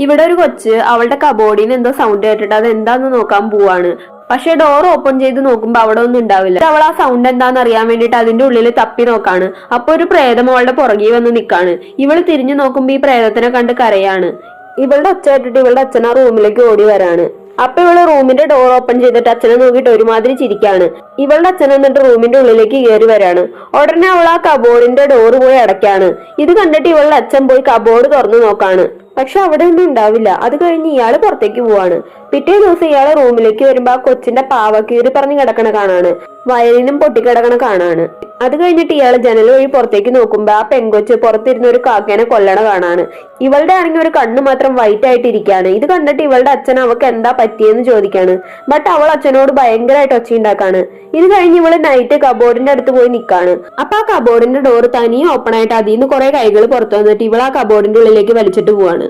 ഇവിടെ ഒരു കൊച്ച് അവളുടെ കബോർഡിന് എന്തോ സൗണ്ട് കേട്ടിട്ട് അത് എന്താന്ന് നോക്കാൻ പോവാണ്. പക്ഷെ ഡോർ ഓപ്പൺ ചെയ്ത് നോക്കുമ്പോ അവിടെ ഒന്നും ഉണ്ടാവില്ല. അവൾ ആ സൗണ്ട് എന്താന്ന് അറിയാൻ വേണ്ടിട്ട് അതിന്റെ ഉള്ളിൽ തപ്പി നോക്കാണ്. അപ്പൊ ഒരു പ്രേതം അവളുടെ പുറകെ വന്ന് നിക്കാണ്. ഇവള് തിരിഞ്ഞു നോക്കുമ്പോ ഈ പ്രേതത്തിനെ കണ്ട് കരയാണ്. ഇവളുടെ ഒച്ച കേട്ടിട്ട് ഇവളുടെ അച്ഛൻ ആ റൂമിലേക്ക് ഓടി വരാണ്. അപ്പൊ ഇവള് റൂമിന്റെ ഡോർ ഓപ്പൺ ചെയ്തിട്ട് അച്ഛനെ നോക്കിയിട്ട് ഒരുമാതിരി ചിരിക്കാണ്. ഇവളുടെ അച്ഛൻ എന്നിട്ട് റൂമിന്റെ ഉള്ളിലേക്ക് കയറി വരാണ്. ഉടനെ അവൾ ആ കബോർഡിന്റെ ഡോർ പോയി അടയ്ക്കാണ്. ഇത് കണ്ടിട്ട് ഇവളുടെ അച്ഛൻ പോയി കബോർഡ് തുറന്നു നോക്കാണ്. പക്ഷെ അവിടെ ഒന്നും ഉണ്ടാവില്ല. അത് കഴിഞ്ഞ് ഇയാള് പുറത്തേക്ക് പോവാണ്. പിറ്റേ ദിവസം ഇയാളെ റൂമിലേക്ക് വരുമ്പോ ആ കൊച്ചിന്റെ പാവക്കീറി പറഞ്ഞ് കിടക്കണ കാണാണ്. വയലിനും പൊട്ടിക്കിടക്കണ കാണാണ്. അത് കഴിഞ്ഞിട്ട് ഇയാള് ജനൽ വഴി പുറത്തേക്ക് നോക്കുമ്പോ ആ പെങ്കൊച്ച് പുറത്തിരുന്ന ഒരു കാക്കേനെ കൊല്ലണ കാണാണ്. ഇവളുടെ ആണെങ്കിൽ ഒരു കണ്ണ് മാത്രം വൈറ്റ് ആയിട്ട് ഇരിക്കാണ്. ഇത് കണ്ടിട്ട് ഇവളുടെ അച്ഛൻ അവൾക്ക് എന്താ പറ്റിയെന്ന് ചോദിക്കാണ്. ബട്ട് അവൾ അച്ഛനോട് ഭയങ്കരമായിട്ട് ഒച്ചയുണ്ടാക്കാണ്. ഇത് കഴിഞ്ഞ് ഇവള് നൈറ്റ് കബോർഡിന്റെ അടുത്ത് പോയി നിക്കാണ്. അപ്പൊ ആ കബോർഡിന്റെ ഡോർ തനിയെ ഓപ്പൺ ആയിട്ട് അതിൽ നിന്ന് കുറെ കൈകൾ പുറത്തു വന്നിട്ട് ഇവൾ ആ കബോർഡിന്റെ ഉള്ളിലേക്ക് വലിച്ചിട്ട് പോവാണ്.